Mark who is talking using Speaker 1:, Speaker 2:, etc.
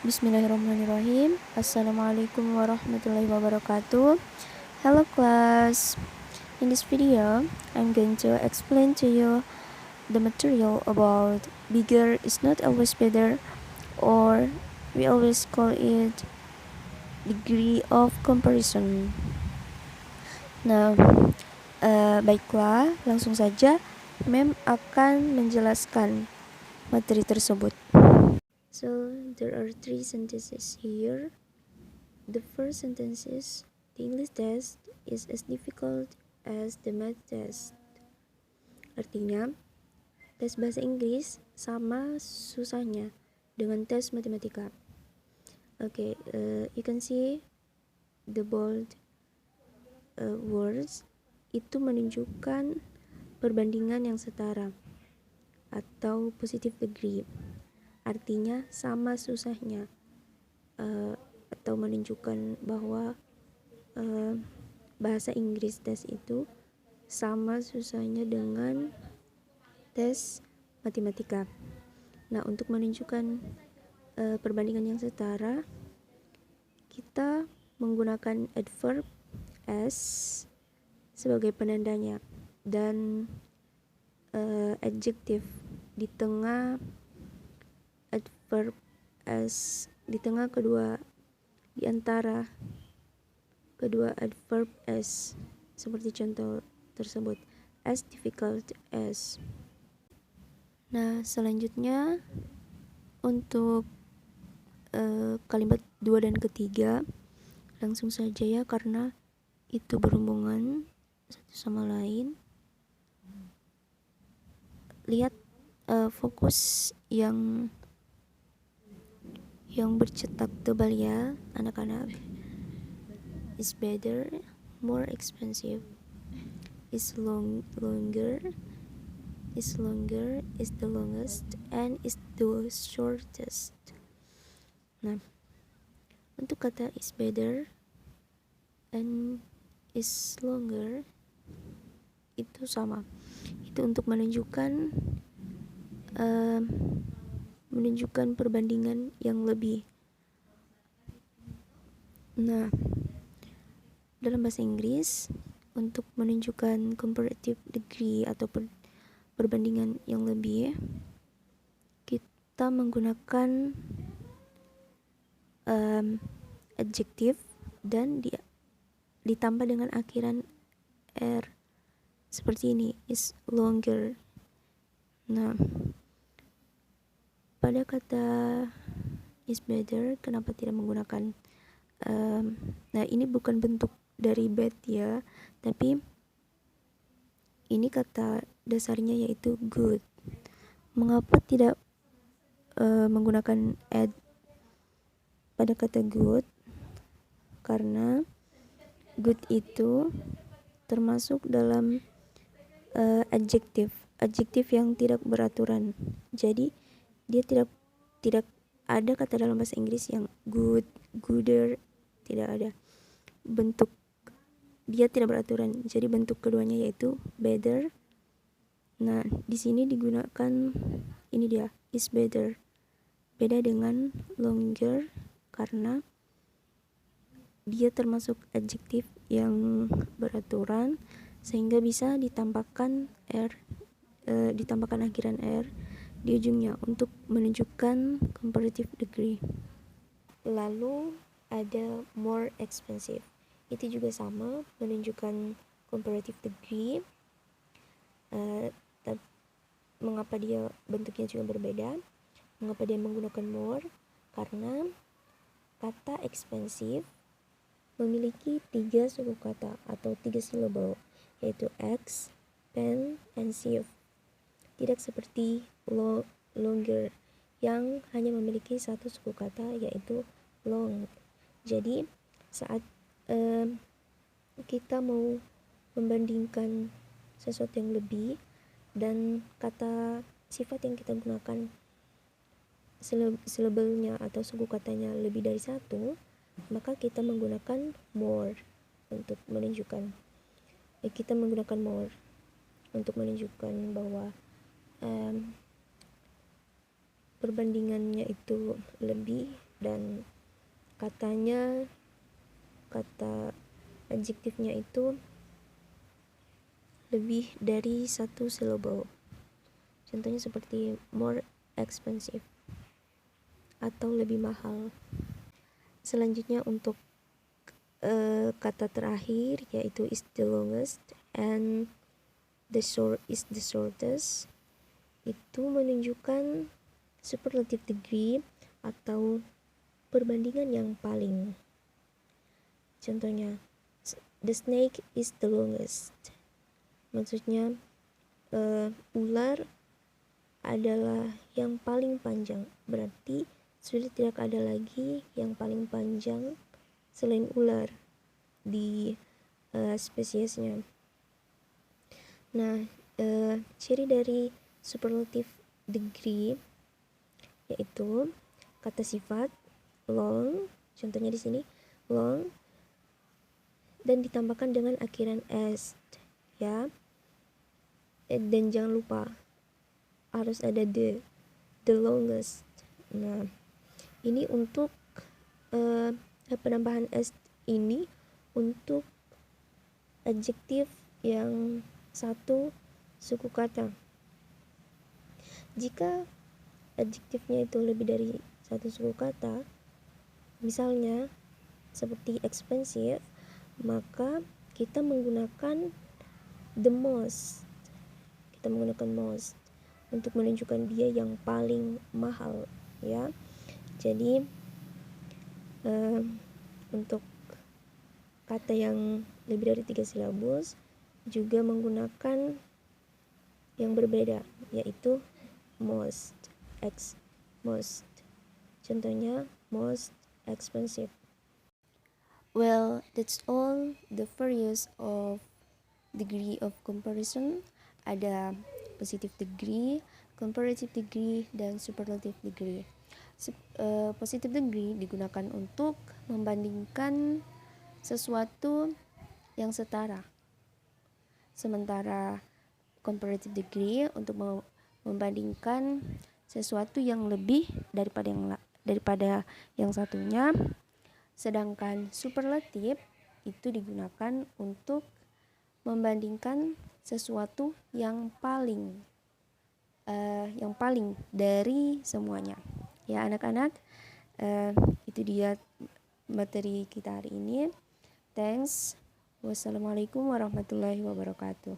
Speaker 1: Bismillahirrahmanirrahim. Assalamualaikum warahmatullahi wabarakatuh. Hello class. In this video, I'm going to explain to you the material about bigger is not always better, or we always call it degree of comparison. Nah, baiklah, langsung saja Mem akan menjelaskan materi tersebut. So there are 3 sentences here. The first sentence is the English test is as difficult as the math test. Artinya, tes bahasa Inggris sama susahnya dengan tes matematika. Okay, you can see the bold words itu menunjukkan perbandingan yang setara atau positive degree. Artinya sama susahnya atau menunjukkan bahwa bahasa Inggris tes itu sama susahnya dengan tes matematika. Nah, untuk menunjukkan perbandingan yang setara, kita menggunakan adverb as sebagai penandanya dan adjective di tengah adverb as di antara kedua adverb as, seperti contoh tersebut, as difficult as. Nah, selanjutnya untuk kalimat 2 dan ketiga langsung saja ya, karena itu berhubungan satu sama lain. Lihat fokus yang bercetak tebal ya anak-anak. Is better, more expensive. Is longer, is the longest, and is the shortest. Nah, untuk kata is better and is longer itu sama. Itu untuk menunjukkan perbandingan yang lebih. Nah, dalam bahasa Inggris untuk menunjukkan comparative degree atau perbandingan yang lebih, kita menggunakan adjective dan ditambah dengan akhiran r, seperti ini, is longer. Nah, pada kata is better, kenapa tidak menggunakan nah, ini bukan bentuk dari bad ya, tapi ini kata dasarnya yaitu good. Mengapa tidak menggunakan add pada kata good? Karena good itu termasuk dalam adjektif yang tidak beraturan. Jadi dia tidak ada kata dalam bahasa Inggris yang good, gooder, tidak ada. Bentuk dia tidak beraturan. Jadi bentuk keduanya yaitu better. Nah, di sini digunakan ini dia, is better. Beda dengan longer karena dia termasuk adjektif yang beraturan sehingga bisa ditambahkan akhiran r di ujungnya untuk menunjukkan comparative degree. Lalu ada more expensive. Itu juga sama menunjukkan comparative degree. Mengapa dia bentuknya juga berbeda? Mengapa dia menggunakan more? Karena kata expensive memiliki 3 suku kata atau 3 syllable, yaitu ex, pen, and sieve. Tidak seperti longer yang hanya memiliki 1 suku kata yaitu long. Jadi saat kita mau membandingkan sesuatu yang lebih dan kata sifat yang kita gunakan syllable-nya atau suku katanya lebih dari 1, maka kita menggunakan more untuk menunjukkan bahwa perbandingannya itu lebih dan kata adjektifnya itu lebih dari satu syllable. Contohnya seperti more expensive atau lebih mahal. Selanjutnya untuk kata terakhir yaitu is the longest and the short is the shortest, itu menunjukkan superlative degree atau perbandingan yang paling. Contohnya, the snake is the longest. Maksudnya ular adalah yang paling panjang. Berarti sudah tidak ada lagi yang paling panjang selain ular di spesiesnya. Nah, ciri dari superlative degree yaitu kata sifat long, contohnya di sini long, dan ditambahkan dengan akhiran s, ya. Dan jangan lupa harus ada the longest. Nah, ini untuk penambahan s ini untuk adjektif yang satu suku kata. Jika adjektifnya itu lebih dari satu suku kata, misalnya seperti expensive, maka kita menggunakan the most. Kita menggunakan most untuk menunjukkan dia yang paling mahal, ya. Jadi untuk kata yang lebih dari 3 silabus juga menggunakan yang berbeda, yaitu most. Contohnya most expensive. Well, that's all the various of degree of comparison. Ada positive degree, comparative degree, dan superlative degree. Positive degree digunakan untuk membandingkan sesuatu yang setara. Sementara comparative degree untuk membandingkan sesuatu yang lebih daripada yang satunya. Sedangkan superlatif itu digunakan untuk membandingkan sesuatu yang paling dari semuanya. Ya anak-anak, itu dia materi kita hari ini. Thanks. Wassalamualaikum warahmatullahi wabarakatuh.